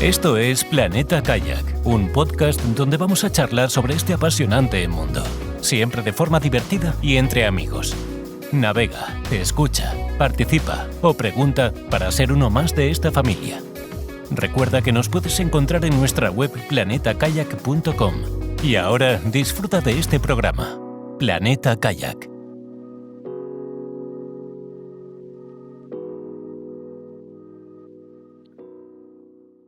Esto es Planeta Kayak, un podcast donde vamos a charlar sobre este apasionante mundo, siempre de forma divertida y entre amigos. Navega, escucha, participa o pregunta para ser uno más de esta familia. Recuerda que nos puedes encontrar en nuestra web planetakayak.com. Y ahora disfruta de este programa, Planeta Kayak.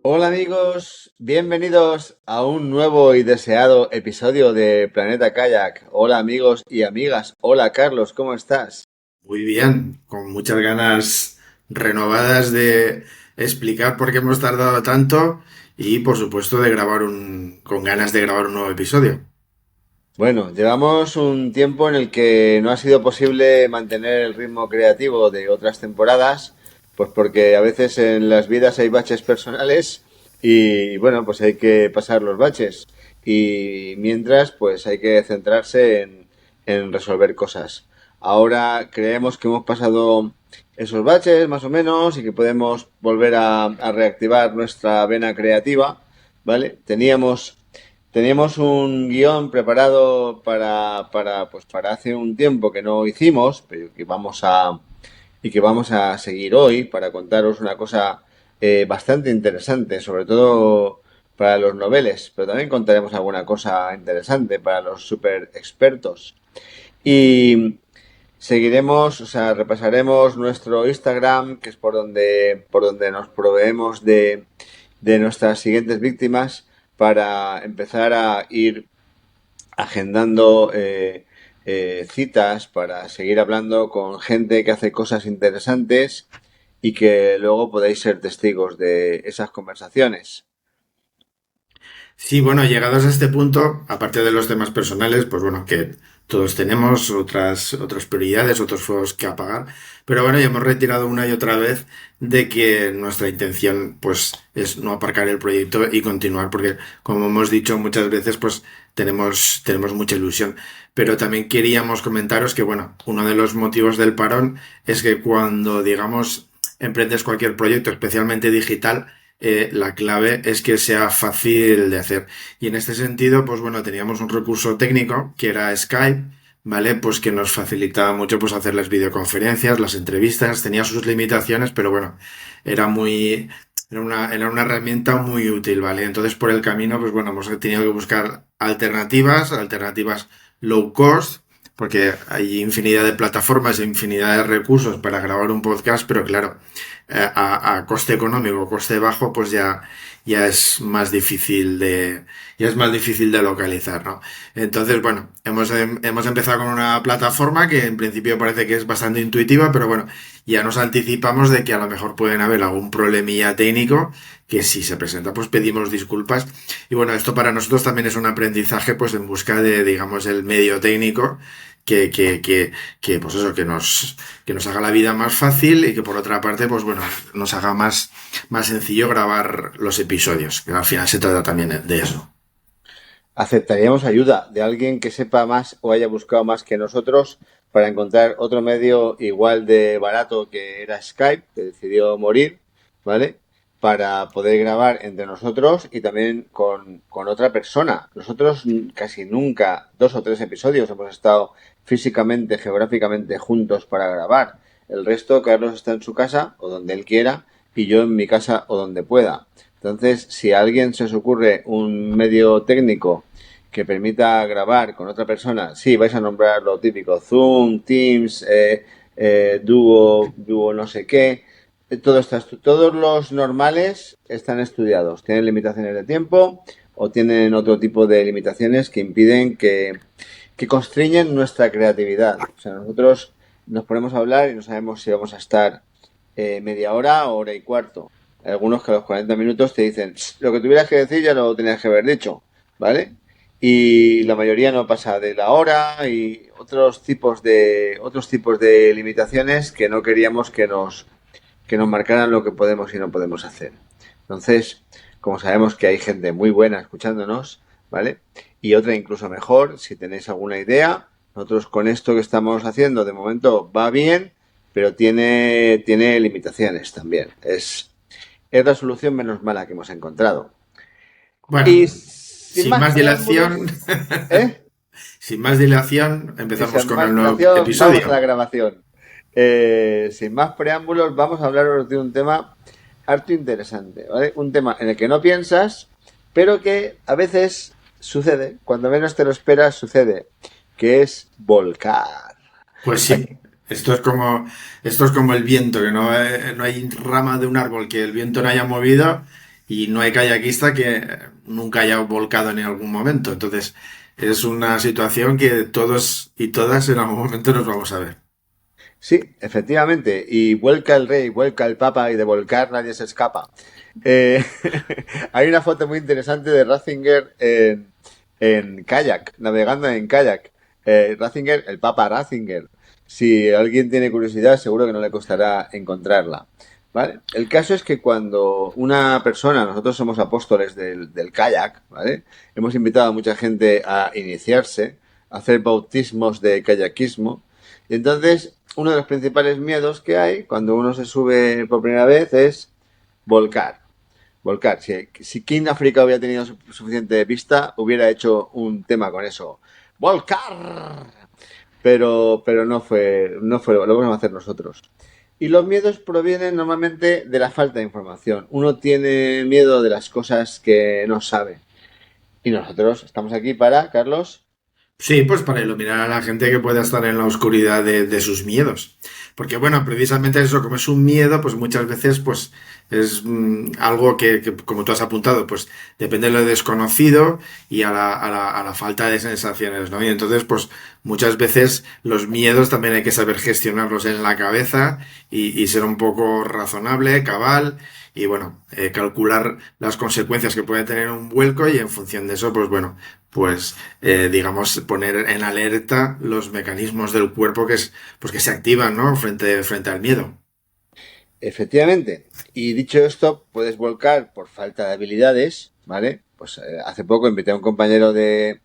Hola amigos, bienvenidos a un nuevo y deseado episodio de Planeta Kayak. Hola amigos y amigas, hola Carlos, ¿cómo estás? Muy bien, con muchas ganas renovadas de explicar por qué hemos tardado tanto y por supuesto de con ganas de grabar un nuevo episodio. Bueno, llevamos un tiempo en el que no ha sido posible mantener el ritmo creativo de otras temporadas, pues porque a veces en las vidas hay baches personales y bueno, pues hay que pasar los baches y mientras pues hay que centrarse en resolver cosas. Ahora creemos que hemos pasado esos baches más o menos y que podemos volver a reactivar nuestra vena creativa, ¿vale? Teníamos un guión preparado para hace un tiempo que no hicimos, pero que vamos a seguir hoy para contaros una cosa bastante interesante, sobre todo para los noveles, pero también contaremos alguna cosa interesante para los super expertos. Y seguiremos, o sea, repasaremos nuestro Instagram, que es por donde nos proveemos de nuestras siguientes víctimas para empezar a ir agendando citas para seguir hablando con gente que hace cosas interesantes y que luego podéis ser testigos de esas conversaciones. Sí, bueno, llegados a este punto, aparte de los temas personales, pues bueno, que todos tenemos otras prioridades, otros fuegos que apagar, pero bueno, ya hemos retirado una y otra vez de que nuestra intención, pues, es no aparcar el proyecto y continuar, porque como hemos dicho muchas veces, pues, tenemos mucha ilusión. Pero también queríamos comentaros que, bueno, uno de los motivos del parón es que cuando, digamos, emprendes cualquier proyecto, especialmente digital, la clave es que sea fácil de hacer. Y en este sentido, pues bueno, teníamos un recurso técnico que era Skype, ¿vale? Pues que nos facilitaba mucho pues hacer las videoconferencias, las entrevistas, tenía sus limitaciones, pero bueno, era muy, era una herramienta muy útil, ¿vale? Entonces por el camino, pues bueno, hemos tenido que buscar alternativas low cost, porque hay infinidad de plataformas e infinidad de recursos para grabar un podcast, pero claro, a coste económico, coste bajo, pues ya es más difícil de localizar, ¿no? Entonces, bueno, hemos empezado con una plataforma que en principio parece que es bastante intuitiva, pero bueno, ya nos anticipamos de que a lo mejor pueden haber algún problemilla técnico que si se presenta, pues pedimos disculpas. Y bueno, esto para nosotros también es un aprendizaje, pues en busca de, digamos, el medio técnico pues eso, que nos haga la vida más fácil y que por otra parte, pues bueno, nos haga más sencillo grabar los episodios, que al final se trata también de eso. Aceptaríamos ayuda de alguien que sepa más o haya buscado más que nosotros para encontrar otro medio igual de barato que era Skype, que decidió morir, ¿vale? Para poder grabar entre nosotros y también con otra persona. Nosotros casi nunca, 2 o 3 episodios, hemos estado físicamente, geográficamente juntos para grabar. El resto, Carlos está en su casa o donde él quiera y yo en mi casa o donde pueda. Entonces, si a alguien se os ocurre un medio técnico que permita grabar con otra persona, sí, vais a nombrar lo típico, Zoom, Teams, Duo no sé qué, todos los normales están estudiados, tienen limitaciones de tiempo o tienen otro tipo de limitaciones que impiden que constriñen nuestra creatividad. O sea, nosotros nos ponemos a hablar y no sabemos si vamos a estar media hora o hora y cuarto. Hay algunos que a los 40 minutos te dicen, lo que tuvieras que decir ya lo tenías que haber dicho, ¿vale? Y la mayoría no pasa de la hora y otros tipos de limitaciones que no queríamos que nos marcaran lo que podemos y no podemos hacer. Entonces, como sabemos que hay gente muy buena escuchándonos, ¿vale? Y otra incluso mejor, si tenéis alguna idea, nosotros con esto que estamos haciendo de momento va bien, pero tiene limitaciones también. es la solución menos mala que hemos encontrado. Bueno, Y sin sin más más preámbulos, dilación, ¿eh? sin más dilación, Y empezamos sin con más el nuevo dilación, vamos a la episodio. grabación. Sin más preámbulos, vamos a hablaros de un tema harto interesante, ¿vale? Un tema en el que no piensas, pero que a veces sucede, cuando menos te lo esperas, sucede, que es volcar. Pues sí, esto es como el viento, que no hay rama de un árbol que el viento no haya movido y no hay kayakista que nunca haya volcado en algún momento. Entonces, es una situación que todos y todas en algún momento nos vamos a ver. Sí, efectivamente, y vuelca el rey, vuelca el papa, y de volcar nadie se escapa. Eh, Hay una foto muy interesante de Ratzinger en kayak, navegando en kayak. Ratzinger, el Papa Ratzinger. Si alguien tiene curiosidad, seguro que no le costará encontrarla. ¿Vale? El caso es que cuando una persona, nosotros somos apóstoles del kayak, ¿vale? Hemos invitado a mucha gente a iniciarse, a hacer bautismos de kayakismo. Y entonces, uno de los principales miedos que hay cuando uno se sube por primera vez es volcar. Volcar. Si King África hubiera tenido suficiente vista, hubiera hecho un tema con eso. ¡Volcar! Pero no fue, lo vamos a hacer nosotros. Y los miedos provienen normalmente de la falta de información. Uno tiene miedo de las cosas que no sabe. Y nosotros estamos aquí para, Carlos. Sí, pues para iluminar a la gente que pueda estar en la oscuridad de sus miedos. Porque bueno, precisamente eso, como es un miedo, pues muchas veces pues es algo que, como tú has apuntado, pues depende de lo desconocido y a la falta de sensaciones, ¿no? Y entonces pues muchas veces los miedos también hay que saber gestionarlos en la cabeza y ser un poco razonable, cabal y bueno, calcular las consecuencias que puede tener un vuelco y en función de eso, pues bueno, pues digamos, poner en alerta los mecanismos del cuerpo pues que se activan, ¿no? Frente al miedo. Efectivamente. Y dicho esto, puedes volcar por falta de habilidades, ¿vale? Pues hace poco invité a un compañero de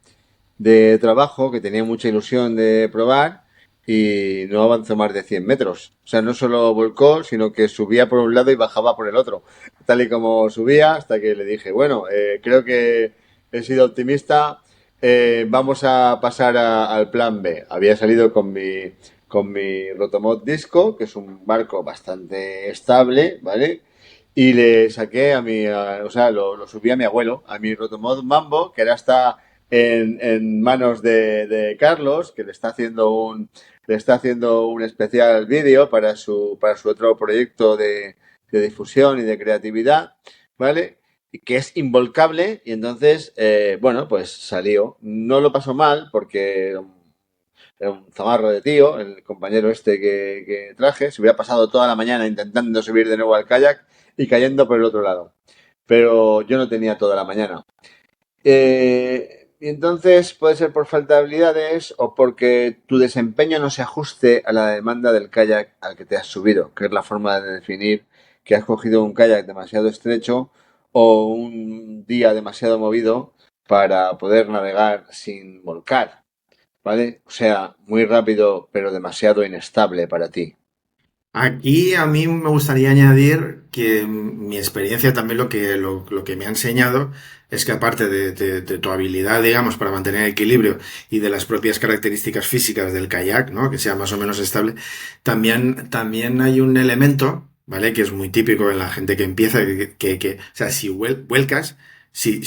trabajo que tenía mucha ilusión de probar y no avanzó más de 100 metros. O sea, no solo volcó, sino que subía por un lado y bajaba por el otro. Tal y como subía, hasta que le dije, bueno, creo que he sido optimista, vamos a pasar al plan B. Había salido con mi Rotomod Disco, que es un barco bastante estable, ¿vale? Y le saqué o sea, lo subí a mi abuelo, a mi Rotomod Mambo, que ahora está en manos de Carlos, que le está haciendo un especial vídeo para su otro proyecto de difusión y de creatividad, ¿vale? Y que es involcable, y entonces, bueno, pues salió. No lo pasó mal, porque era un zamarro de tío, el compañero este que traje, se hubiera pasado toda la mañana intentando subir de nuevo al kayak y cayendo por el otro lado. Pero yo no tenía toda la mañana. Y entonces puede ser por falta de habilidades o porque tu desempeño no se ajuste a la demanda del kayak al que te has subido, que es la forma de definir que has cogido un kayak demasiado estrecho o un día demasiado movido para poder navegar sin volcar, ¿vale? O sea, muy rápido pero demasiado inestable para ti. Aquí a mí me gustaría añadir que mi experiencia también lo que me ha enseñado es que aparte de tu habilidad, digamos, para mantener el equilibrio y de las propias características físicas del kayak, ¿no? Que sea más o menos estable, también hay un elemento, ¿vale? Que es muy típico en la gente que empieza, o sea, si vuelcas, si,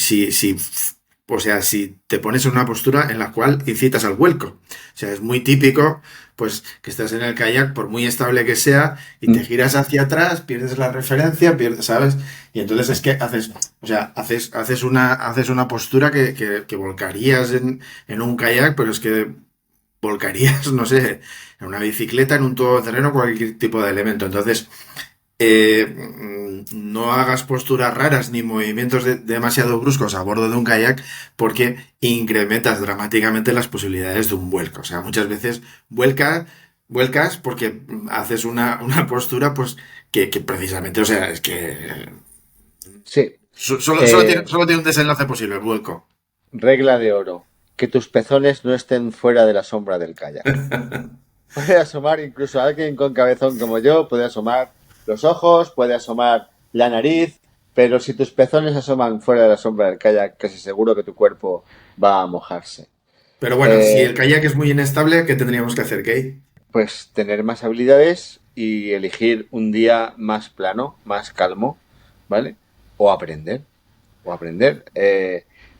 o sea, si te pones en una postura en la cual incitas al vuelco. O sea, es muy típico pues que estás en el kayak, por muy estable que sea, y te giras hacia atrás, pierdes la referencia, ¿sabes? Y entonces es que haces, o sea, haces una postura que volcarías en un kayak, pero es que volcarías, no sé, en una bicicleta, en un todoterreno, cualquier tipo de elemento. Entonces, no hagas posturas raras ni movimientos demasiado bruscos a bordo de un kayak porque incrementas dramáticamente las posibilidades de un vuelco. O sea, muchas veces vuelcas porque haces una postura pues que precisamente, o sea, es que Sí. solo tiene un desenlace posible, el vuelco. Regla de oro. Que tus pezones no estén fuera de la sombra del kayak. Puede asomar incluso alguien con cabezón como yo, puede asomar los ojos, puede asomar la nariz, pero si tus pezones asoman fuera de la sombra del kayak, casi seguro que tu cuerpo va a mojarse. Pero bueno, si el Eh, kayak es muy inestable, ¿qué tendríamos que hacer, Kay? pues tener más habilidades y elegir un día más plano, más calmo, ¿vale? O aprender, o aprender.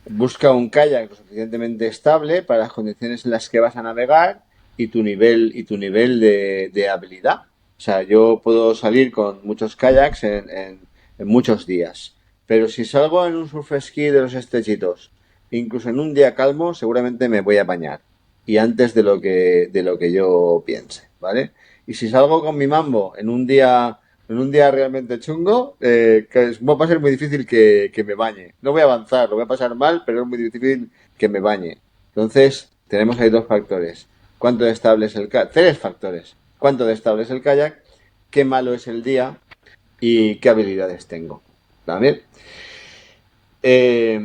Busca un kayak lo suficientemente estable para las condiciones en las que vas a navegar y tu nivel de habilidad. O sea, yo puedo salir con muchos kayaks en muchos días, pero si salgo en un surf ski de los estrechitos, incluso en un día calmo, seguramente me voy a bañar y antes de lo que yo piense, ¿vale? Y si salgo con mi mambo en un día realmente chungo, va a ser muy difícil que me bañe. No voy a avanzar, lo voy a pasar mal, pero es muy difícil que me bañe. Entonces, tenemos ahí dos factores. ¿Cuánto de estable es el kayak? Tres factores. ¿Cuánto de estable es el kayak? ¿Qué malo es el día? ¿Y qué habilidades tengo? ¿Vale? Eh,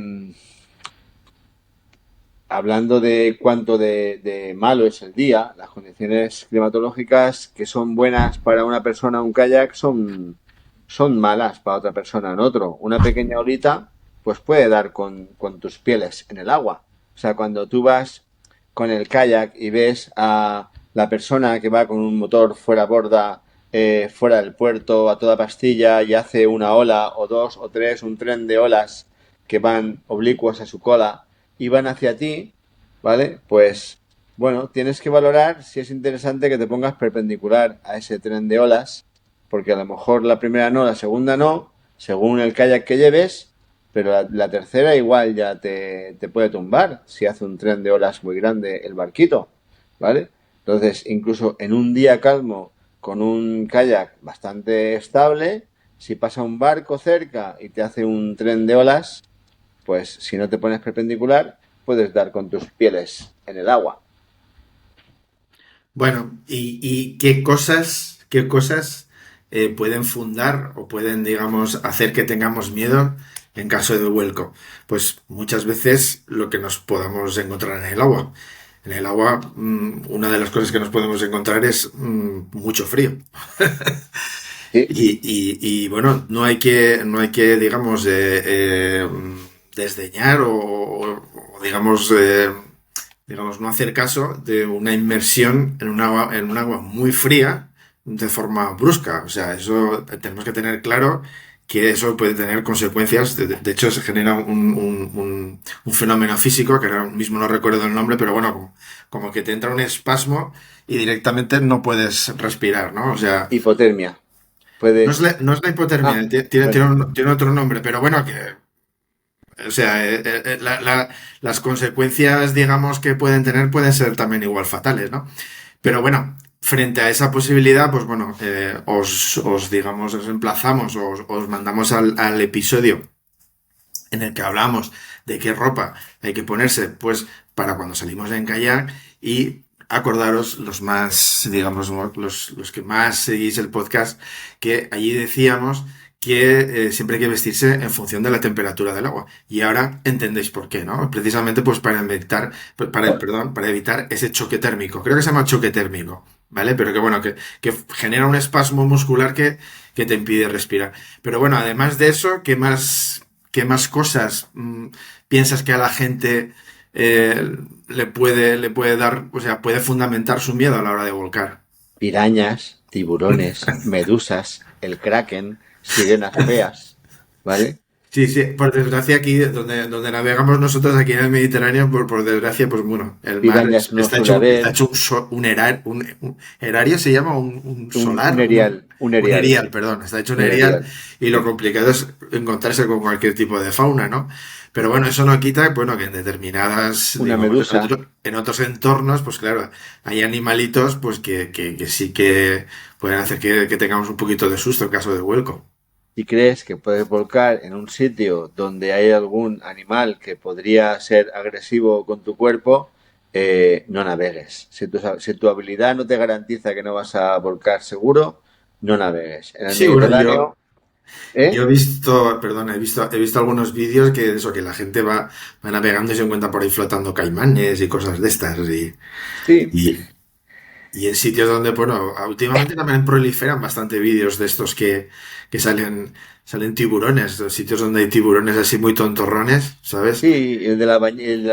Hablando de cuánto de malo es el día, las condiciones climatológicas que son buenas para una persona un kayak son malas para otra persona en otro. Una pequeña olita pues puede dar con tus pieles en el agua. O sea, cuando tú vas con el kayak y ves a la persona que va con un motor fuera borda, fuera del puerto, a toda pastilla y hace una ola o dos o tres, un tren de olas que van oblicuos a su cola y van hacia ti, ¿vale? Pues bueno, tienes que valorar si es interesante que te pongas perpendicular a ese tren de olas, porque a lo mejor la primera no, la segunda no, según el kayak que lleves, pero la tercera igual ya te puede tumbar si hace un tren de olas muy grande el barquito, ¿vale? Entonces, incluso en un día calmo, con un kayak bastante estable, si pasa un barco cerca y te hace un tren de olas, pues si no te pones perpendicular, puedes dar con tus pieles en el agua. Bueno, y qué cosas pueden fundar o pueden, digamos, hacer que tengamos miedo en caso de vuelco? Pues muchas veces lo que nos podamos encontrar en el agua. En el agua, una de las cosas que nos podemos encontrar es mucho frío. Sí, Bueno, no hay que, digamos, desdeñar digamos, digamos, no hacer caso de una inmersión en un agua muy fría de forma brusca. O sea, eso tenemos que tener claro que eso puede tener consecuencias. De hecho, se genera un fenómeno físico, que ahora mismo no recuerdo el nombre, pero bueno, como que te entra un espasmo y directamente no puedes respirar, ¿no? O sea, hipotermia. Puedes... no es la hipotermia, Ah, bueno, tiene otro nombre, pero bueno, que o sea, las consecuencias, digamos, que pueden tener pueden ser también igual fatales, ¿no? Pero bueno, frente a esa posibilidad, pues bueno, digamos, os emplazamos, os mandamos al episodio en el que hablamos de qué ropa hay que ponerse, pues, para cuando salimos en kayak y acordaros los más, digamos, los que más seguís el podcast, que allí decíamos que siempre hay que vestirse en función de la temperatura del agua. Y ahora entendéis por qué, ¿no? Precisamente pues perdón, para evitar ese choque térmico. Creo que se llama choque térmico, ¿vale? Pero que bueno, que genera un espasmo muscular que te impide respirar. Pero bueno, además de eso, qué más cosas piensas que a la gente le puede dar, o sea, puede fundamentar su miedo a la hora de volcar? pirañas, tiburones, medusas, el kraken, sirenas feas, ¿vale? Sí, sí, por desgracia aquí, donde navegamos nosotros aquí en el Mediterráneo, por desgracia, pues bueno, el mar Pirañas no suele está haber, hecho un erario, se llama un solar, un erial, erial, perdón, está hecho un un erial erial. y lo complicado es encontrarse con cualquier tipo de fauna, ¿no? Pero bueno, eso no quita, bueno, que en determinadas, Una digamos, medusa. en otros entornos, pues claro, hay animalitos, pues que sí que pueden hacer que tengamos un poquito de susto en caso de vuelco. Si crees que puedes volcar en un sitio donde hay algún animal que podría ser agresivo con tu cuerpo, no navegues. Si tu habilidad no te garantiza que no vas a volcar seguro, no navegues. En el Sí, bueno, Mediterráneo, yo ¿eh? he visto, perdona, he visto algunos vídeos que eso, que la gente va navegando y se encuentra por ahí flotando caimanes y cosas de estas. Sí, Y- Y en sitios donde, bueno, últimamente también proliferan bastante vídeos de estos que salen tiburones, los sitios donde hay tiburones así muy tontorrones, ¿sabes? Sí, el de la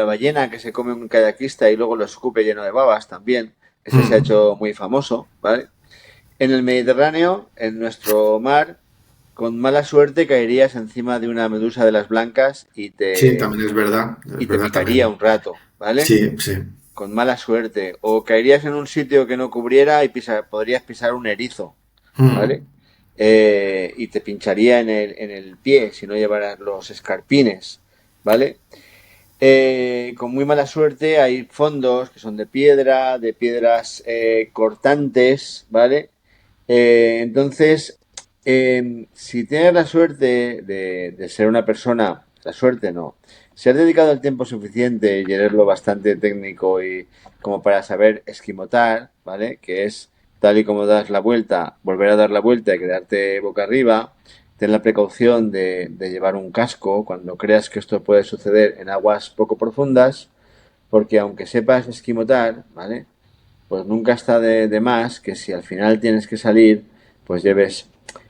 ballena que se come un kayakista y luego lo escupe lleno de babas también. Ese se ha Mm. hecho muy famoso, ¿vale? En el Mediterráneo, en nuestro mar, con mala suerte caerías encima de una medusa de las blancas Sí, también y es te verdad picaría también. un rato, ¿vale? Sí, sí. Con mala suerte. O caerías en un sitio que no cubriera y podrías pisar un erizo, ¿vale? Mm. Y te pincharía en el pie si no llevaras los escarpines, ¿vale? Con muy mala suerte hay fondos que son de piedra, de piedras cortantes, ¿vale? Entonces, si tienes la suerte de ser una persona, la suerte no, si has dedicado el tiempo suficiente y eres lo bastante técnico y como para saber esquimotar, ¿vale? Que es tal y como das la vuelta, volver a dar la vuelta y quedarte boca arriba, ten la precaución de llevar un casco cuando creas que esto puede suceder en aguas poco profundas, porque aunque sepas esquimotar, ¿vale? Pues nunca está de más que si al final tienes que salir, pues lleves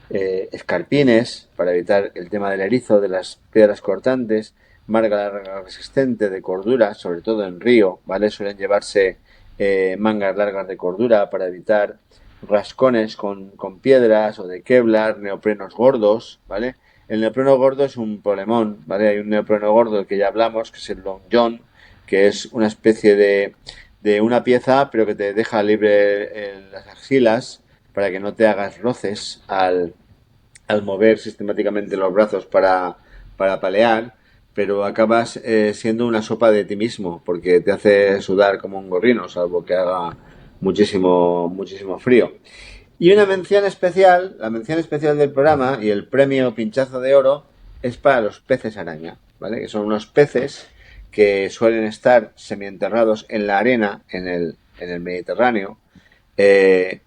escarpines para evitar el tema del erizo, de las piedras cortantes, manga larga resistente de cordura, sobre todo en río, ¿vale? Suelen llevarse mangas largas de cordura para evitar rascones con piedras o de Kevlar, neoprenos gordos, ¿vale? El neopreno gordo es un problemón, ¿vale? Hay un neopreno gordo del que ya hablamos, que es el Long John, que es una especie de una pieza, pero que te deja libre las axilas para que no te hagas roces al mover sistemáticamente los brazos para palear, pero acabas siendo una sopa de ti mismo, porque te hace sudar como un gorrino, salvo que haga muchísimo frío. Y una mención especial, la mención especial del programa y el premio Pinchazo de Oro es para los peces araña, ¿vale? Que son unos peces que suelen estar semienterrados en la arena en el Mediterráneo. Eh,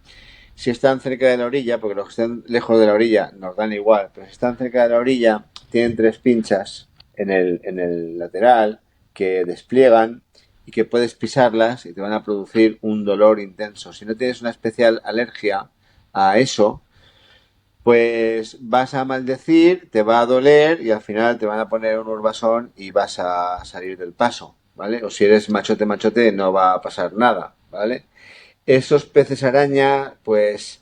si están cerca de la orilla, porque los que estén lejos de la orilla nos dan igual, pero si están cerca de la orilla, tienen tres pinchas en el lateral que despliegan y que puedes pisarlas y te van a producir un dolor intenso. Si no tienes una especial alergia a eso, pues vas a maldecir, te va a doler y al final te van a poner un urbasón y vas a salir del paso, ¿vale? O si eres machote, no va a pasar nada, ¿vale? Esos peces araña, pues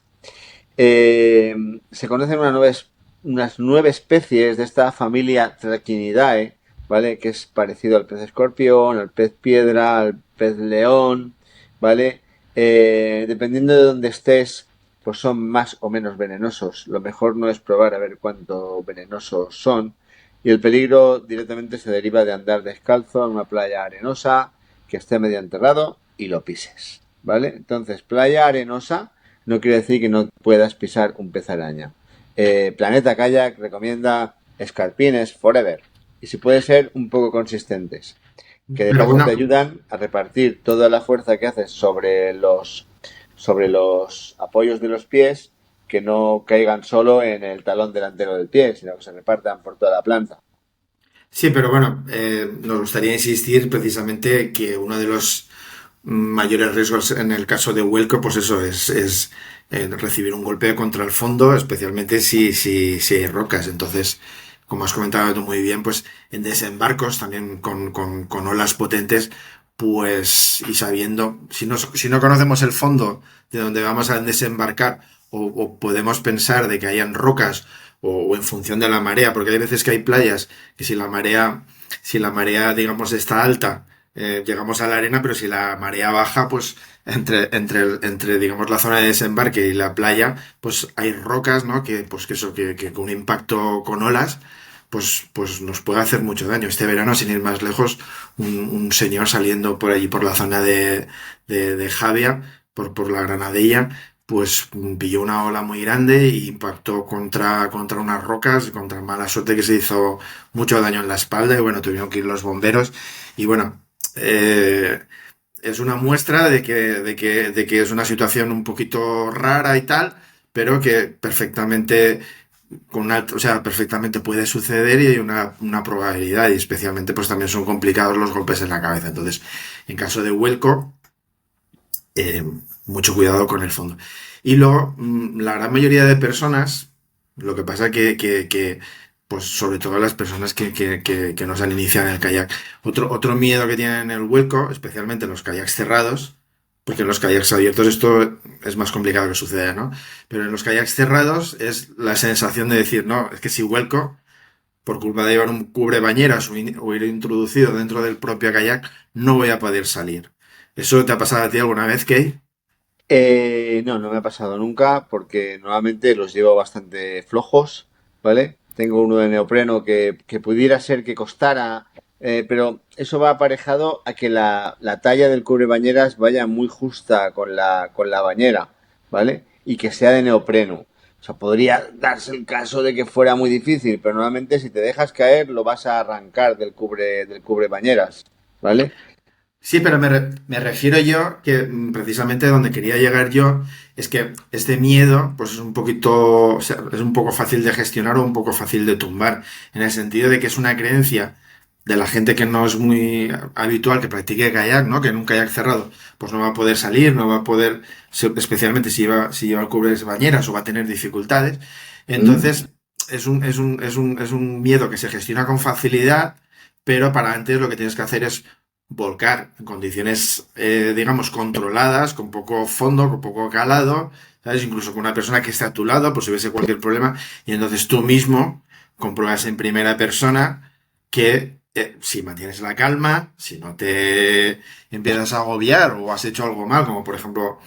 eh, se conocen unas 9 especies de esta familia Trachinidae, ¿vale? Que es parecido al pez escorpión, al pez piedra, al pez león, ¿vale? Dependiendo de dónde estés, pues son más o menos venenosos. Lo mejor no es probar a ver cuánto venenosos son. Y el peligro directamente se deriva de andar descalzo en una playa arenosa que esté medio enterrado y lo pises, ¿vale? Entonces, playa arenosa no quiere decir que no puedas pisar un pez araña. Planeta Kayak recomienda escarpines forever. Y si puede ser, un poco consistentes. Que de Pero paso te una, ayudan a repartir toda la fuerza que haces sobre los apoyos de los pies, que no caigan solo en el talón delantero del pie, sino que se repartan por toda la planta. sí, pero bueno, nos gustaría insistir precisamente que uno de los mayores riesgos en el caso de vuelco, pues eso es recibir un golpe contra el fondo, especialmente si hay rocas. Entonces, como has comentado tú muy bien, pues en desembarcos también con olas potentes, pues y sabiendo, si no conocemos el fondo de donde vamos a desembarcar o podemos pensar de que hayan rocas o en función de la marea, porque hay veces que hay playas que si la marea digamos está alta, llegamos a la arena, pero si la marea baja, pues entre digamos la zona de desembarque y la playa, pues hay rocas, ¿no? Que pues que con un impacto con olas, pues nos puede hacer mucho daño. Este verano, sin ir más lejos, un señor saliendo por allí por la zona de Javia, por la Granadella, pues pilló una ola muy grande e impactó contra unas rocas, contra mala suerte que se hizo mucho daño en la espalda y bueno, tuvieron que ir los bomberos y bueno, eh, es una muestra de que es una situación un poquito rara y tal, pero que perfectamente o sea, perfectamente puede suceder y hay una probabilidad y especialmente pues también son complicados los golpes en la cabeza. Entonces, en caso de vuelco, eh, mucho cuidado con el fondo. Y luego, la gran mayoría de personas, lo que pasa pues sobre todo las personas que no se han iniciado en el kayak, otro miedo que tienen en el vuelco, especialmente en los kayaks cerrados, porque en los kayaks abiertos esto es más complicado que suceda, ¿no? Pero en los kayaks cerrados es la sensación de decir, no, es que si vuelco, por culpa de llevar un cubre bañeras o ir introducido dentro del propio kayak, no voy a poder salir. ¿Eso te ha pasado a ti alguna vez, Kay? No, no me ha pasado nunca porque normalmente los llevo bastante flojos, ¿vale? Tengo uno de neopreno que pudiera ser que costara, pero eso va aparejado a que la talla del cubrebañeras vaya muy justa con la bañera, ¿vale? Y que sea de neopreno. O sea, podría darse el caso de que fuera muy difícil, pero normalmente si te dejas caer lo vas a arrancar del cubre bañeras, ¿vale? Sí, pero me refiero yo que precisamente donde quería llegar yo es que este miedo pues es un poquito, o sea, es un poco fácil de gestionar o un poco fácil de tumbar, en el sentido de que es una creencia de la gente que no es muy habitual que practique kayak, ¿no? Que en un kayak cerrado pues no va a poder salir, no va a poder, especialmente si lleva el cubre bañeras o va a tener dificultades. ¿Mm? Entonces, es un miedo que se gestiona con facilidad, pero para antes lo que tienes que hacer es volcar en condiciones, digamos, controladas, con poco fondo, con poco calado, ¿sabes? Incluso con una persona que esté a tu lado, por si hubiese cualquier problema, y entonces tú mismo compruebas en primera persona que si mantienes la calma, si no te empiezas a agobiar o has hecho algo mal, como por ejemplo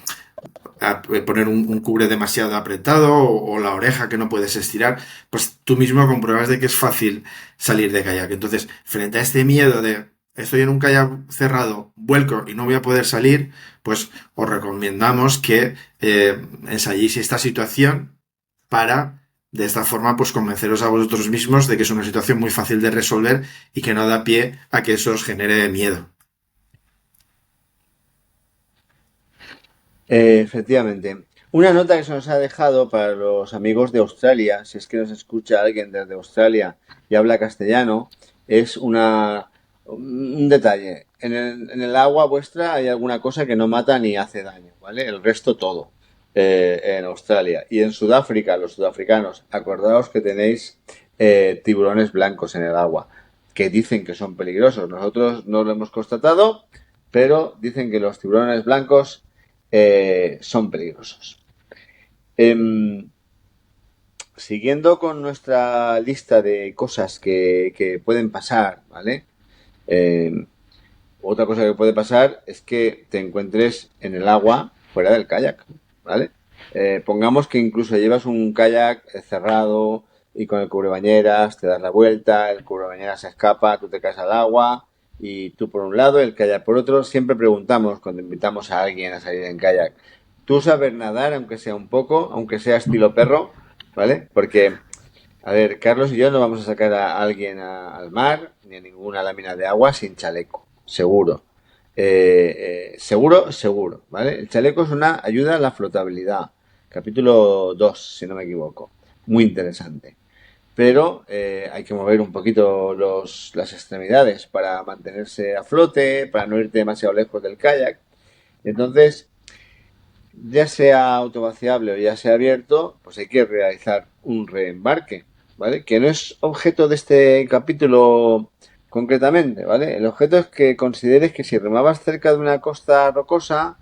poner un cubre demasiado apretado o la oreja que no puedes estirar, pues tú mismo compruebas de que es fácil salir de kayak. Entonces, frente a este miedo de estoy en un kayak cerrado, vuelco y no voy a poder salir, pues os recomendamos que ensayéis esta situación para, de esta forma, pues convenceros a vosotros mismos de que es una situación muy fácil de resolver y que no da pie a que eso os genere miedo. Efectivamente. Una nota que se nos ha dejado para los amigos de Australia, si es que nos escucha alguien desde Australia y habla castellano, es un detalle. En el agua vuestra hay alguna cosa que no mata ni hace daño, ¿vale? El resto todo, en Australia. Y en Sudáfrica, los sudafricanos, acordaos que tenéis tiburones blancos en el agua, que dicen que son peligrosos. Nosotros no lo hemos constatado, pero dicen que los tiburones blancos son peligrosos. Em, Siguiendo con nuestra lista de cosas que pueden pasar, ¿vale? Em, Otra cosa que puede pasar es que te encuentres en el agua fuera del kayak, ¿vale? Pongamos que incluso llevas un kayak cerrado y con el cubrebañeras te das la vuelta, el cubrebañeras se escapa, tú te caes al agua y tú por un lado, el kayak por otro. Siempre preguntamos cuando invitamos a alguien a salir en kayak, ¿tú sabes nadar aunque sea un poco, aunque sea estilo perro? ¿Vale? Porque a ver, Carlos y yo no vamos a sacar a alguien al mar ni a ninguna lámina de agua sin chaleco, seguro. Seguro, seguro, ¿vale? El chaleco es una ayuda a la flotabilidad. Capítulo 2, si no me equivoco. Muy interesante. Pero hay que mover un poquito las extremidades para mantenerse a flote, para no irte demasiado lejos del kayak. Entonces, ya sea autovaciable o ya sea abierto, pues hay que realizar un reembarque, ¿vale? Que no es objeto de este capítulo concretamente, ¿vale? El objeto es que consideres que si remabas cerca de una costa rocosa,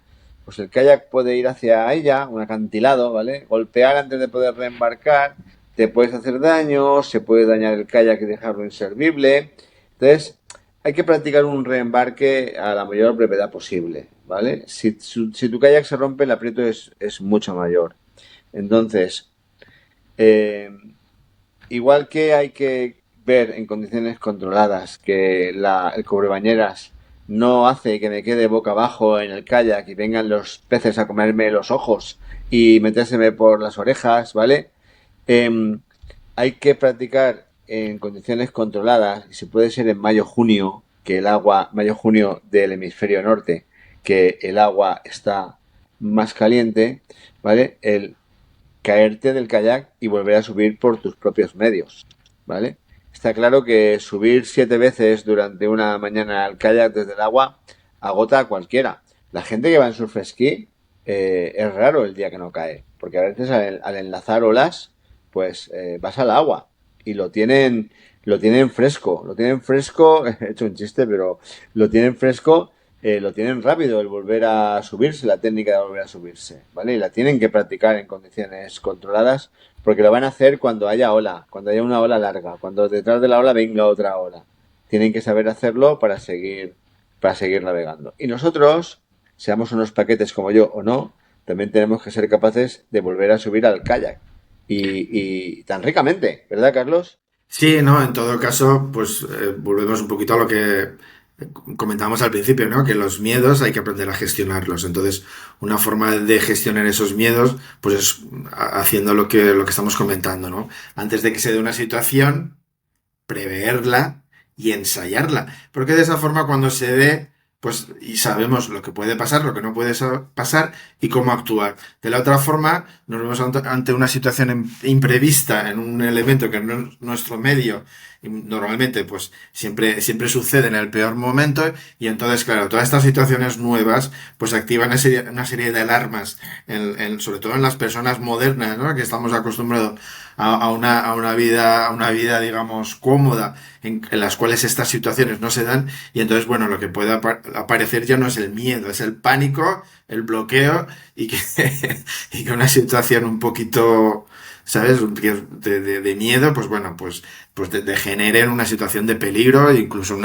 pues el kayak puede ir hacia ella, un acantilado, ¿vale? Golpear antes de poder reembarcar, te puedes hacer daño, se puede dañar el kayak y dejarlo inservible. Entonces, hay que practicar un reembarque a la mayor brevedad posible, ¿vale? Si tu kayak se rompe, el aprieto es mucho mayor. Entonces, eh, igual que hay que ver en condiciones controladas que el cubrebañeras no hace que me quede boca abajo en el kayak y vengan los peces a comerme los ojos y metérseme por las orejas, ¿vale? Em, Hay que practicar en condiciones controladas y si puede ser en mayo-junio, que el agua, mayo-junio del hemisferio norte, que el agua está más caliente, ¿vale? El caerte del kayak y volver a subir por tus propios medios, ¿vale? Está claro que subir 7 veces durante una mañana al kayak desde el agua agota a cualquiera. La gente que va en surf ski es raro el día que no cae, porque a veces al enlazar olas, pues vas al agua y lo tienen fresco, he hecho un chiste, pero lo tienen fresco, lo tienen rápido el volver a subirse, la técnica de volver a subirse, ¿vale? Y la tienen que practicar en condiciones controladas, porque lo van a hacer cuando haya ola, cuando haya una ola larga, cuando detrás de la ola venga otra ola. Tienen que saber hacerlo para seguir navegando. Y nosotros, seamos unos paquetes como yo o no, también tenemos que ser capaces de volver a subir al kayak. Y tan ricamente, ¿verdad, Carlos? Sí, no, en todo caso, pues volvemos un poquito a lo que comentábamos al principio, ¿no? Que los miedos hay que aprender a gestionarlos. Entonces, una forma de gestionar esos miedos, pues es haciendo lo que estamos comentando, ¿no? Antes de que se dé una situación, preverla y ensayarla. Porque de esa forma cuando se dé, pues y sabemos lo que puede pasar, lo que no puede pasar y cómo actuar. De la otra forma, nos vemos ante una situación imprevista en un elemento que no es nuestro medio y normalmente pues siempre sucede en el peor momento y entonces claro, todas estas situaciones nuevas pues activan una serie de alarmas sobre todo en las personas modernas, ¿no? Que estamos acostumbrados a una vida, digamos, cómoda, en las cuales estas situaciones no se dan, y entonces, bueno, lo que puede aparecer ya no es el miedo, es el pánico, el bloqueo, y que, y que una situación un poquito, ¿sabes? De miedo, pues bueno, pues degenere en una situación de peligro, e incluso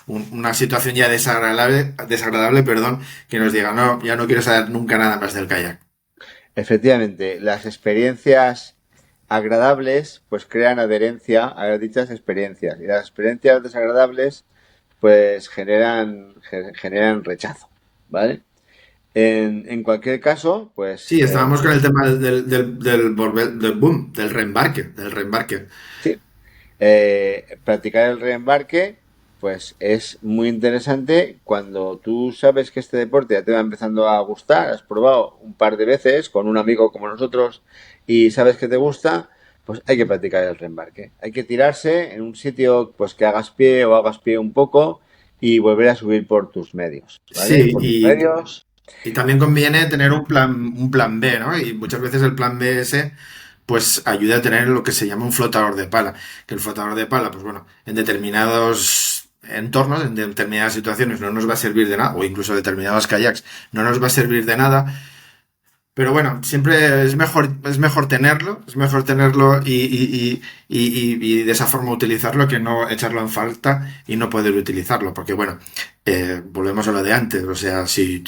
una situación ya desagradable, perdón, que nos diga, no, ya no quiero saber nunca nada más del kayak. Efectivamente, las experiencias agradables pues crean adherencia a dichas experiencias y las experiencias desagradables pues generan rechazo, ¿vale? En cualquier caso, pues Sí, estábamos con el tema del boom, del reembarque. sí, practicar el reembarque pues es muy interesante cuando tú sabes que este deporte ya te va empezando a gustar, has probado un par de veces con un amigo como nosotros y sabes que te gusta, pues hay que practicar el reembarque. Hay que tirarse en un sitio pues que hagas pie o hagas pie un poco y volver a subir por tus medios, ¿vale? Sí, Por tus y, medios. y también conviene tener un plan B, ¿no? Y muchas veces el plan B ese, pues ayuda a tener lo que se llama un flotador de pala. Que el flotador de pala, pues bueno, en determinados entornos, en determinadas situaciones no nos va a servir de nada, o incluso determinados kayaks no nos va a servir de nada, pero bueno, siempre es mejor tenerlo y de esa forma utilizarlo que no echarlo en falta y no poder utilizarlo. Porque bueno, volvemos a lo de antes. O sea, si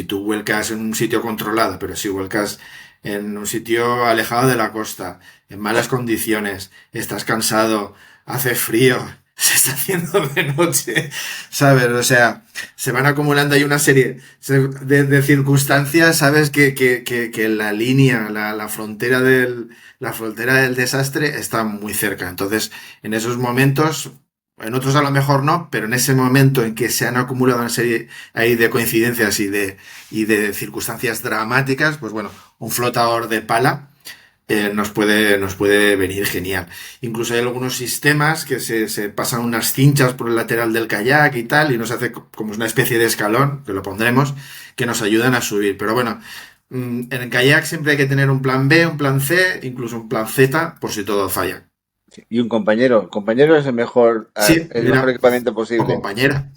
tú vuelcas en un sitio controlado, pero si vuelcas en un sitio alejado de la costa, en malas condiciones, estás cansado, hace frío, se está haciendo de noche, ¿sabes? O sea, se van acumulando ahí una serie de circunstancias, ¿sabes? Que la frontera del desastre está muy cerca. Entonces, en esos momentos, en otros a lo mejor no, pero en ese momento en que se han acumulado una serie ahí de coincidencias y de circunstancias dramáticas, pues bueno, un flotador de pala nos puede venir genial. Incluso hay algunos sistemas que se pasan unas cinchas por el lateral del kayak y tal, y nos hace como una especie de escalón, que lo pondremos, que nos ayudan a subir. Pero bueno, en el kayak siempre hay que tener un plan B, un plan C, incluso un plan Z, por si todo falla. Y un compañero. El compañero es Sí, el mejor mira, equipamiento o posible. compañera.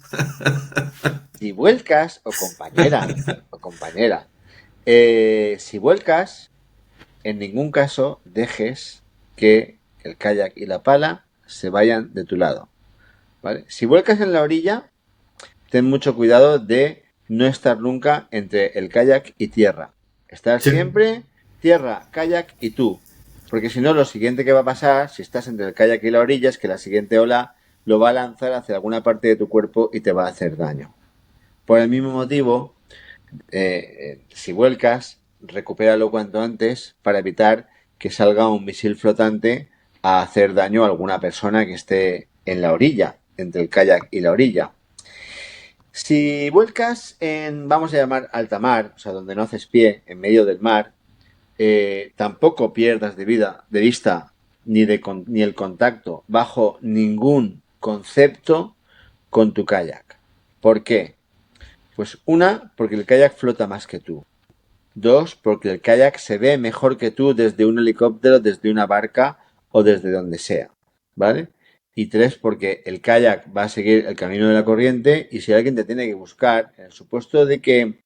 Si vuelcas, o compañera, si vuelcas, en ningún caso dejes que el kayak y la pala se vayan de tu lado, ¿vale? Si vuelcas en la orilla, ten mucho cuidado de no estar nunca entre el kayak y tierra. Estar Sí, siempre tierra, kayak y tú. Porque si no, lo siguiente que va a pasar, si estás entre el kayak y la orilla, es que la siguiente ola lo va a lanzar hacia alguna parte de tu cuerpo y te va a hacer daño. Por el mismo motivo, si vuelcas, recupéralo cuanto antes para evitar que salga un misil flotante a hacer daño a alguna persona que esté en la orilla, entre el kayak y la orilla. Si vuelcas en, vamos a llamar alta mar, o sea, donde no haces pie, en medio del mar, tampoco pierdas de vista ni el contacto bajo ningún concepto con tu kayak. ¿Por qué? Pues una, porque el kayak flota más que tú. Dos, porque el kayak se ve mejor que tú desde un helicóptero, desde una barca o desde donde sea, ¿vale? Y tres, porque el kayak va a seguir el camino de la corriente y si alguien te tiene que buscar, en el supuesto de que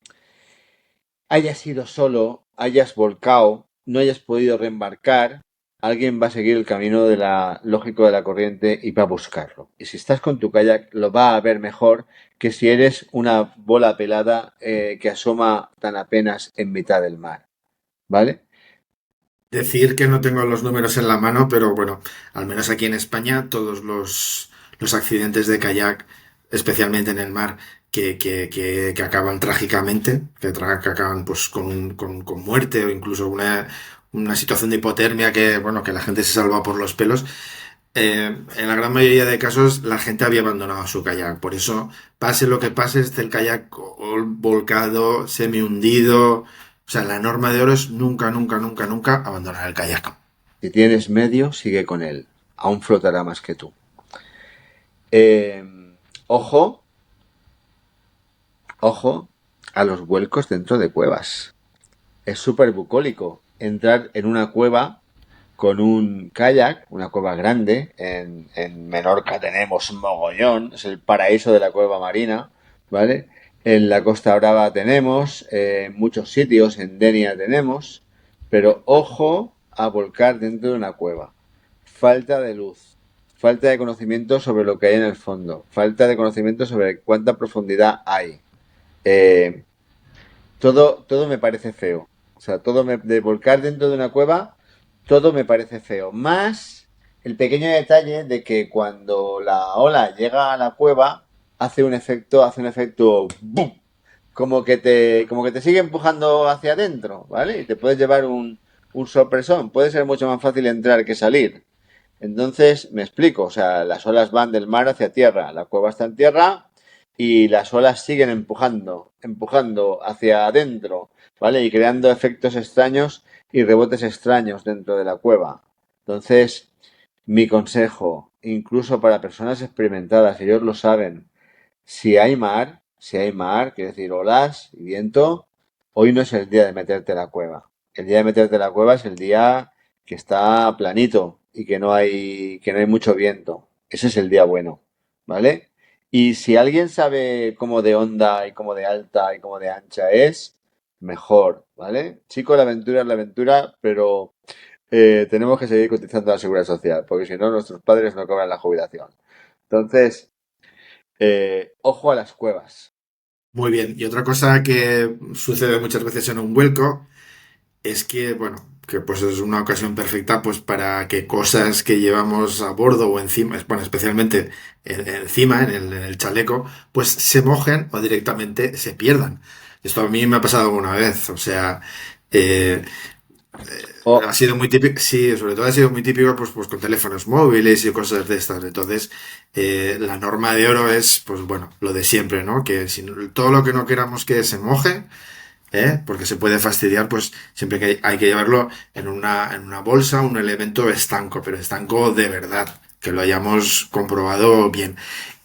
hayas ido solo, hayas volcado, no hayas podido reembarcar, alguien va a seguir el camino de lógico de la corriente y va a buscarlo. Y si estás con tu kayak, lo va a ver mejor que si eres una bola pelada que asoma tan apenas en mitad del mar. ¿Vale? Decir que no tengo los números en la mano, pero bueno, al menos aquí en España, todos los accidentes de kayak, especialmente en el mar, que acaban trágicamente, que acaban pues con muerte o incluso una situación de hipotermia que, bueno, que la gente se salva por los pelos. En la gran mayoría de casos la gente había abandonado su kayak. Por eso, pase lo que pase, esté el kayak volcado, semi hundido. O sea, la norma de oro es nunca, nunca, nunca, nunca abandonar el kayak. Si tienes medio, sigue con él. Aún flotará más que tú. Eh, ojo, ojo a los vuelcos dentro de cuevas. Es súper bucólico entrar en una cueva con un kayak, una cueva grande. En Menorca tenemos mogollón, es el paraíso de la cueva marina, ¿vale? En la Costa Brava tenemos, en muchos sitios, en Denia tenemos, pero ojo a volcar dentro de una cueva. Falta de luz, falta de conocimiento sobre lo que hay en el fondo, falta de conocimiento sobre cuánta profundidad hay. Eh, todo me parece feo. O sea, de volcar dentro de una cueva, todo me parece feo. Más el pequeño detalle de que cuando la ola llega a la cueva, hace un efecto ¡bum! Como que te sigue empujando hacia adentro, ¿vale? Y te puedes llevar un sorpresón. Puede ser mucho más fácil entrar que salir. Entonces, me explico, o sea, las olas van del mar hacia tierra, la cueva está en tierra y las olas siguen empujando, empujando hacia adentro, ¿vale? Y creando efectos extraños y rebotes extraños dentro de la cueva. Entonces, mi consejo, incluso para personas experimentadas, ellos lo saben, si hay mar, quiere decir olas y viento, hoy no es el día de meterte a la cueva. El día de meterte a la cueva es el día que está planito y que no hay mucho viento. Ese es el día bueno, ¿vale? Y si alguien sabe cómo de honda y cómo de alta y cómo de ancha es, mejor, ¿vale? Chico, la aventura es la aventura, pero tenemos que seguir cotizando a la seguridad social, porque si no, nuestros padres no cobran la jubilación. Entonces, ojo a las cuevas. Muy bien. Y otra cosa que sucede muchas veces en un vuelco es que, bueno, que pues es una ocasión perfecta pues para que cosas que llevamos a bordo o encima, bueno, especialmente encima, en el chaleco, pues se mojen o directamente se pierdan. Esto a mí me ha pasado alguna vez, o sea, eh, ha O, sido muy típico, sí, sobre todo ha sido muy típico pues con teléfonos móviles y cosas de estas. Entonces, la norma de oro es, pues bueno, lo de siempre, ¿no? Que si todo lo que no queramos que se moje, porque se puede fastidiar, pues siempre que hay que llevarlo en una bolsa, un elemento estanco, pero estanco de verdad, que lo hayamos comprobado bien.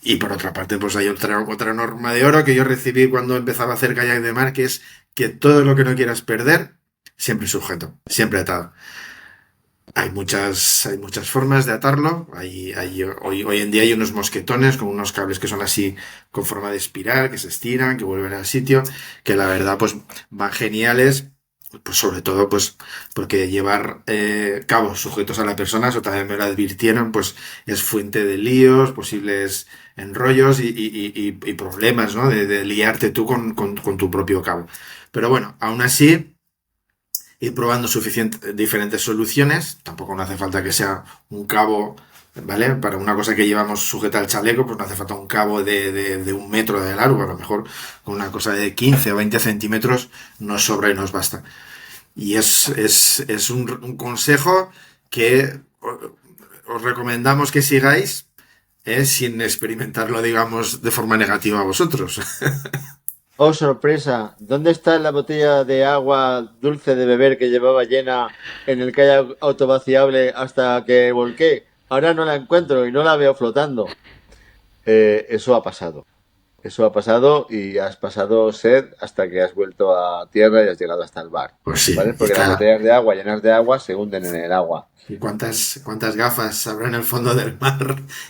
Y por otra parte, pues hay otra norma de oro que yo recibí cuando empezaba a hacer kayak de mar, que es que todo lo que no quieras perder, siempre sujeto, siempre atado. Hay muchas formas de atarlo. Hoy en día hay unos mosquetones con unos cables que son así con forma de espiral, que se estiran, que vuelven al sitio, que la verdad pues van geniales. Pues sobre todo pues porque llevar cabos sujetos a la persona, eso también me lo advirtieron, pues es fuente de líos, posibles enrollos y problemas, ¿no? De liarte tú con tu propio cabo. Pero bueno, aún así ir probando diferentes soluciones. Tampoco no hace falta que sea un cabo, ¿vale? Para una cosa que llevamos sujeta al chaleco, pues no hace falta un cabo de 1 metro de largo. A lo mejor con una cosa de 15 o 20 centímetros nos sobra y nos basta. Y es un consejo que os recomendamos que sigáis, sin experimentarlo, digamos, de forma negativa a vosotros. oh, sorpresa, ¿dónde está la botella de agua dulce de beber que llevaba llena en el kayak autovaciable hasta que volqué? Ahora no la encuentro y no la veo flotando. Eso ha pasado. Eso ha pasado y has pasado sed hasta que has vuelto a tierra y has llegado hasta el bar, Pues sí, ¿vale? y Porque las está. botellas de agua llenas de agua se hunden en el agua. ¿Y cuántas gafas habrá en el fondo del mar?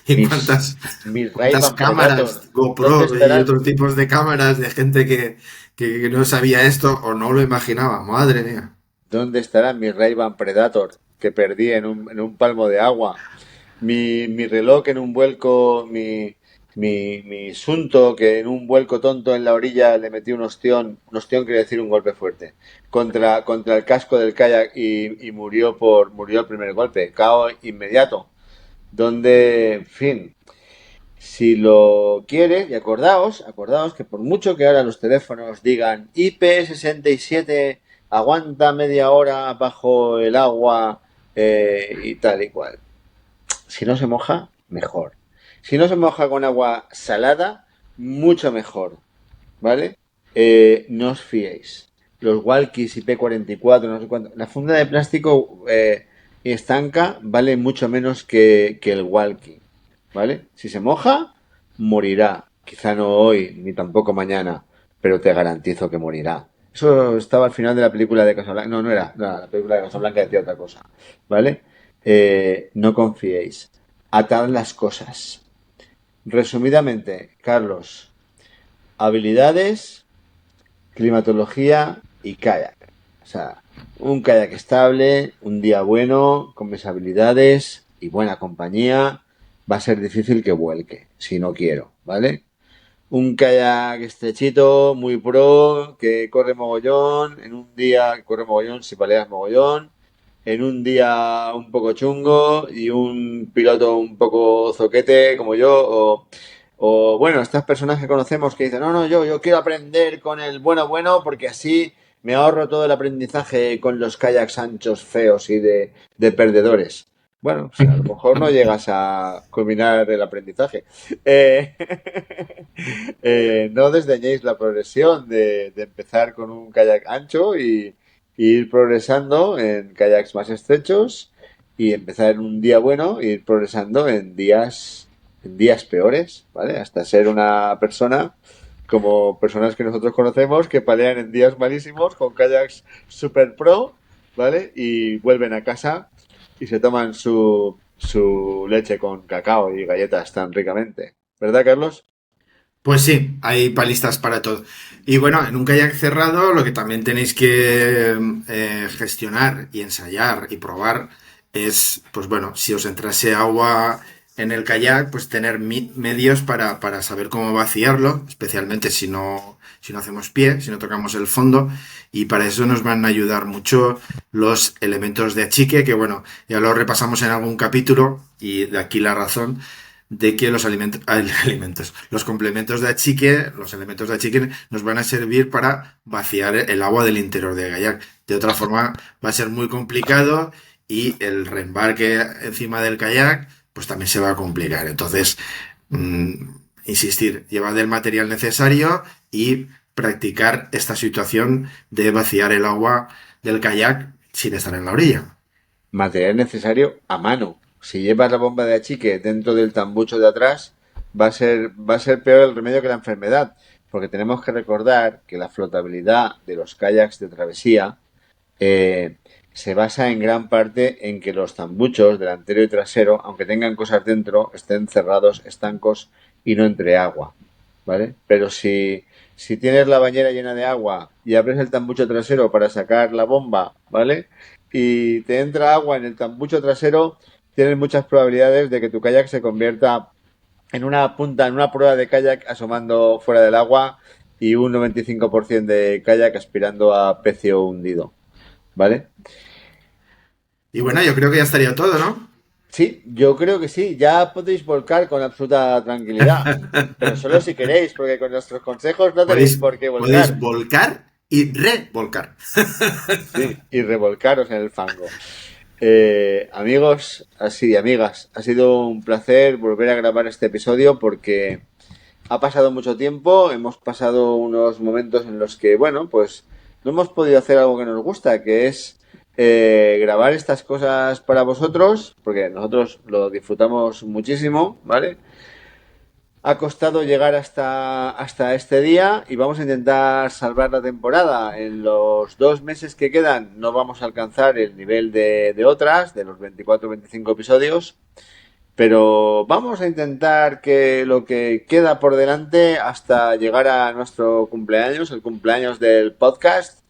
¿Y Mis, cuántas, mis cuántas Ray-Ban Predator, cámaras, ¿dónde GoPro y estarán? otros tipos de cámaras de gente que no sabía esto o no lo imaginaba? Madre mía. ¿Dónde estarán mis Ray-Ban Predator que perdí en un palmo de agua? Mi reloj en un vuelco, mi Sunto que en un vuelco tonto en la orilla le metí un ostión quiere decir un golpe fuerte, contra el casco del kayak y murió el primer golpe, KO inmediato. Donde, en fin, si lo quiere, y acordaos que por mucho que ahora los teléfonos digan IP67 aguanta media hora bajo el agua y tal y cual. Si no se moja, mejor. Si no se moja con agua salada, mucho mejor. ¿Vale? No os fiéis. Los walkies IP44, no sé cuánto. La funda de plástico estanca vale mucho menos que el walkie. ¿Vale? Si se moja, morirá. Quizá no hoy, ni tampoco mañana, pero te garantizo que morirá. Eso estaba al final de la película de Casablanca. No, no, la película de Casablanca decía otra cosa. ¿Vale? No confiéis. Atad las cosas. Resumidamente, Carlos, habilidades, climatología y kayak. O sea, un kayak estable, un día bueno, con mis habilidades y buena compañía, va a ser difícil que vuelque, si no quiero, ¿vale? Un kayak estrechito, muy pro, que corre mogollón, en un día corre mogollón si paleas mogollón, en un día un poco chungo y un piloto un poco zoquete como yo, o bueno, estas personas que conocemos que dicen, no, no, yo quiero aprender con el bueno porque así me ahorro todo el aprendizaje con los kayaks anchos, feos y de perdedores. Bueno, pues a lo mejor no llegas a culminar el aprendizaje. Eh, no desdeñéis la progresión de empezar con un kayak ancho y ir progresando en kayaks más estrechos y empezar en un día bueno e ir progresando en días peores, ¿vale? Hasta ser una persona como personas que nosotros conocemos que palean en días malísimos con kayaks super pro, ¿vale? Y vuelven a casa y se toman su leche con cacao y galletas tan ricamente. ¿Verdad, Carlos? Pues sí, hay palistas para todo. Y bueno, en un kayak cerrado lo que también tenéis que gestionar y ensayar y probar es, pues bueno, si os entrase agua en el kayak, pues tener medios para saber cómo vaciarlo, especialmente si no hacemos pie, si no tocamos el fondo. Y para eso nos van a ayudar mucho los elementos de achique, que bueno, ya lo repasamos en algún capítulo y de aquí la razón de que los alimentos, los complementos de achique, los elementos de achique nos van a servir para vaciar el agua del interior del kayak. De otra forma va a ser muy complicado y el reembarque encima del kayak pues también se va a complicar. Entonces, mmm, insistir, llevar el material necesario y practicar esta situación de vaciar el agua del kayak sin estar en la orilla. Material necesario a mano. Si llevas la bomba de achique dentro del tambucho de atrás, va a ser peor el remedio que la enfermedad, porque tenemos que recordar que la flotabilidad de los kayaks de travesía eh, se basa en gran parte en que los tambuchos delantero y trasero, aunque tengan cosas dentro, estén cerrados, estancos y no entre agua, ¿vale? Pero si tienes la bañera llena de agua y abres el tambucho trasero para sacar la bomba, ¿vale? Y te entra agua en el tambucho trasero, tienes muchas probabilidades de que tu kayak se convierta en una punta, en una prueba de kayak asomando fuera del agua y un 95% de kayak aspirando a pecio hundido, ¿vale? Y bueno, yo creo que ya estaría todo, ¿no? Sí, yo creo que sí, ya podéis volcar con absoluta tranquilidad, pero solo si queréis, porque con nuestros consejos no tenéis Podéis, por qué podéis volcar. volcar y revolcar. Sí, y revolcaros en el fango. Amigos, así, amigas, ha sido un placer volver a grabar este episodio porque ha pasado mucho tiempo, hemos pasado unos momentos en los que, bueno, pues no hemos podido hacer algo que nos gusta, que es grabar estas cosas para vosotros, porque nosotros lo disfrutamos muchísimo, ¿vale? ha costado llegar hasta este día y vamos a intentar salvar la temporada. En los 2 meses que quedan no vamos a alcanzar el nivel de otras, de los 24 o 25 episodios, pero vamos a intentar que lo que queda por delante hasta llegar a nuestro cumpleaños, el cumpleaños del podcast,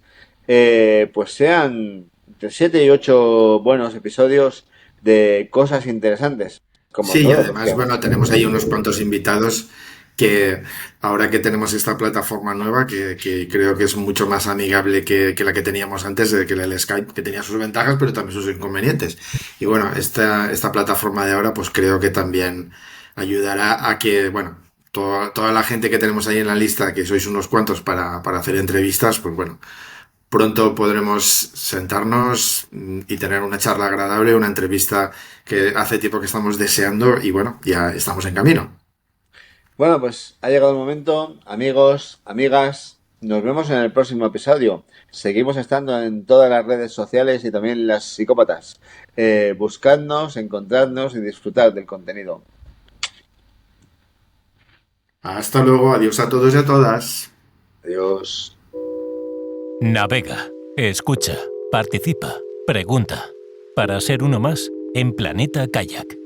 pues sean entre 7 y 8 buenos episodios de cosas interesantes, como Sí, y todo. además, bueno, tenemos ahí unos cuantos invitados que ahora que tenemos esta plataforma nueva, que creo que es mucho más amigable que la que teníamos antes, que el Skype, que tenía sus ventajas, pero también sus inconvenientes. Y bueno, esta plataforma de ahora, pues creo que también ayudará a que, bueno, toda la gente que tenemos ahí en la lista, que sois unos cuantos para hacer entrevistas, pues bueno, pronto podremos sentarnos y tener una charla agradable, una entrevista que hace tiempo que estamos deseando y bueno, ya estamos en camino. Bueno, pues ha llegado el momento, amigos, amigas. Nos vemos en el próximo episodio. Seguimos estando en todas las redes sociales y también las psicópatas. Buscadnos, encontradnos y disfrutad del contenido. Hasta luego, adiós a todos y a todas. Adiós. Navega, escucha, participa, pregunta. Para ser uno más en Planeta Kayak.